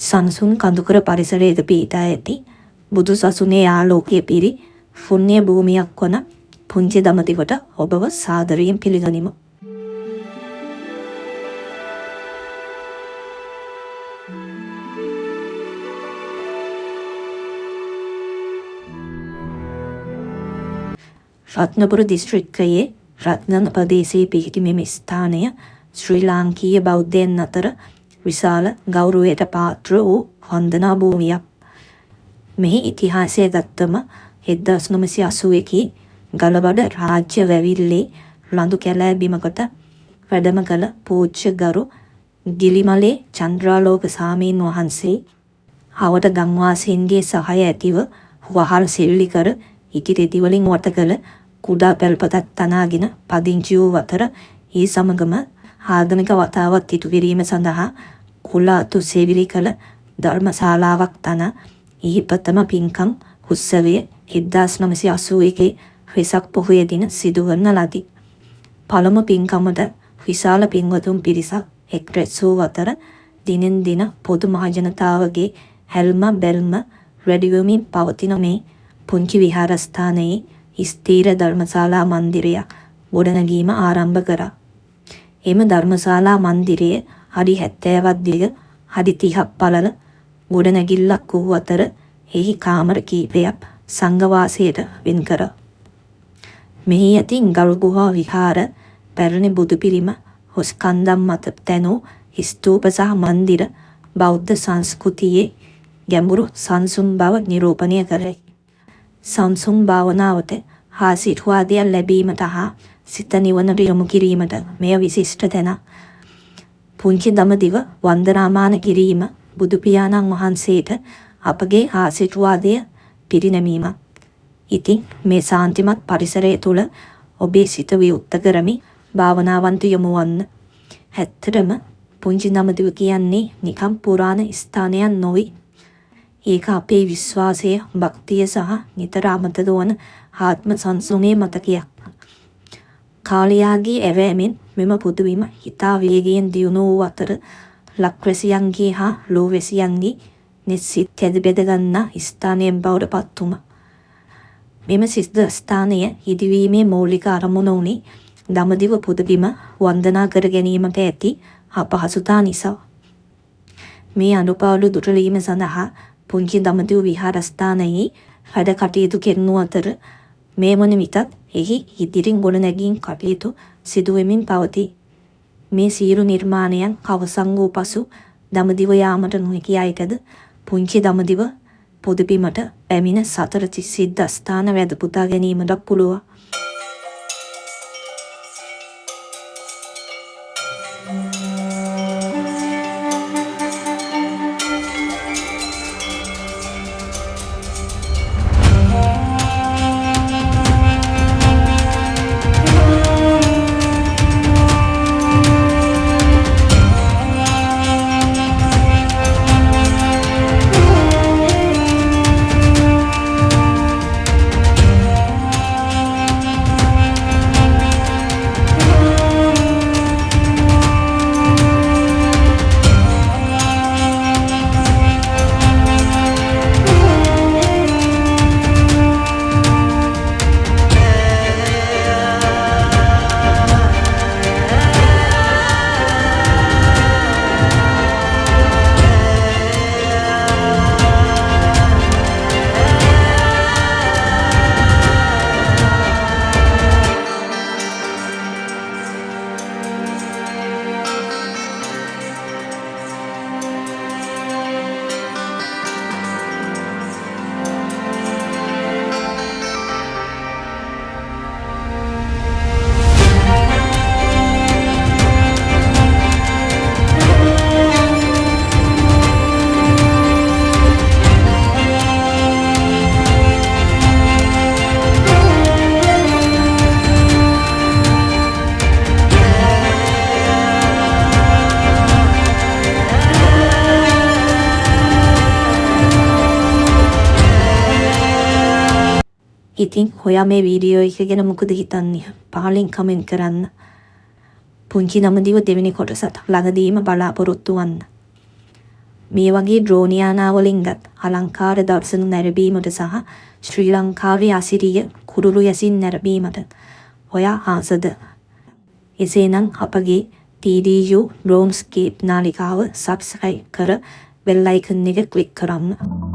සංසුන් කඳුකර පරිසරයේද පිහිටා ඇති බුදු සසුනේ ආලෝකයේ පිරි පුණ්‍ය භූමියක් වන පුංචි දඹදිවට ඔබව සාදරයෙන් පිළිගනිමු. රත්නපුර දිස්ත්‍රික්කයේ රත්නන් ප්‍රදේශයේ පිහිටි මෙම ස්ථානය ශ්‍රී ලාංකීය බෞද්ධයන් අතර විශාල ගෞරවයට පාත්‍ර වූ වන්දනා භූමියක්. මෙහි ඉතිහාසය ගත්තම 1981 ගලබඩ රාජ්‍ය වැවිල්ලේ ලඳු කැලෑ බිමකට වැඩම කළ පූජ්‍ය ගරු ගිලිමලේ චන්ද්‍රාලෝක සාමීන් වහන්සේ හවට ගම්වාසීන්ගේ සහාය ඇතිව වහල් සිල්ලි කර ඉටි රෙදි වලින් වට කළ කුඩා පැල්පතක් තනාගෙන පදිංචි වූ අතර ඒ සමගම ආගමික වතාවත් ඉටු කිරීම සඳහා කුලාතු සෙවිලි කළ ධර්මශාලාවක් තන ඉහිපතම පින්කම් උත්සවය 1981 වෙසක් පොහොය දින සිදුවන ලදී. පළමු පින්කමට විශාල පින්වතුන් පිරිසක් එක් රැස් වූ අතර දිනෙන් දින පොදු මහජනතාවගේ හැල්ම බැල්ම වැඩි වෙමින් පවතින මේ පුංචි විහාරස්ථානයේ ස්ථීර ධර්මශාලා මන්දිරය ගොඩනැගීම ආරම්භ කරා. එම ධර්මශාලා මන්දිරය අඩි 70ක් දිග අඩි 30ක් පළල ගොඩනැගිල්ලක් වූ අතර එහි කාමර කීපයක් සංඝවාසයට වෙන් කර. මෙහි ඇති ගල්ගුහා විහාර පැරණි බුදු පිළිම හොස්කන්දම් මත තැනූ ස්තූප සහ මන්දිර බෞද්ධ සංස්කෘතියේ ගැඹුරු සංසුන් බව නිරූපණය කරයි. සංසුන් භාවනාවට ආශිර්වාදයක් ලැබීමට හා සිත නිවනට යොමු කිරීමට මෙය විශිෂ්ට තැන. පුංචි දඹදිව වන්දනාමාන කිරීම බුදු පියාණන් වහන්සේට අපගේ ආශිර්වාදය පිරිනැමීම. ඉතින් මේ සාන්තිමත් පරිසරය තුළ ඔබේ සිත විවුර්ත කරමි භාවනාවන්ත යොමු වන්න. ඇත්තටම පුංචි දඹදිව කියන්නේ නිකම් පුරාණ ස්ථානයක් නොවේ. ඒක අපේ විශ්වාසය, භක්තිය සහ නිතර අමතක වන ආත්ම සංසුනේ මතකයක්. කාලයාගේ ඇවෑමෙන් මෙම පුදුවිම හිතා වේගයෙන් දියුණු වූ අතර ලක්වැසියන්ගේ හා ලෝවැසියන්ගේ නිසිත තැද බෙද ගන්නා ස්ථානයෙන් බවට පත් වුණා. මෙම සිද්ධ ස්ථානය ඉදිවීමේ මූලික අරමුණ වුණේ දඹදිව පුදුබිම වන්දනා කර ගැනීමට ඇති අපහසුතා නිසා. මේ අනුපාඩු දුටලීම සඳහා පුංචි දඹදිව විහාරස්ථානයේ වැඩ කටයුතු කෙරෙනු අතර මේ වන විටත් එහි ඉදිරින් ගොඩනැගීම් කටයුතු සිදුවෙමින් පවතී. මේ සියලු නිර්මාණයන් අවසන් වූ පසු දඹදිව යාමට නොහැකි අයටද පුංචි දඹදිව පුදුබිමට පැමිණ සතර සිද්ධ ස්ථාන වැද පුදා ගැනීමට පුළුවන්. ඉතින් ඔයා මේ වීඩියෝ එක ගැන මොකද හිතන්නේ? පහලින් කමෙන්ට් කරන්න. පුංචි දඹදිව දෙවෙනි කොටසත් ළඟදීම බලාපොරොත්තු වන්න. මේ වගේ ඩ්‍රෝන් යානාවලින්ගත් අලංකාර දර්ශන නැරඹීමට සහ ශ්‍රී ලංකාවේ අසිරිය කුරුළු යැසින් නැරඹීමට ඔයා ආසද? එසේනම් අපගේ TDU Dronescape නාලිකාව සබ්ස්ක්‍රයිබ් කර බෙල් අයිකන් එක ක්ලික් කරන්න.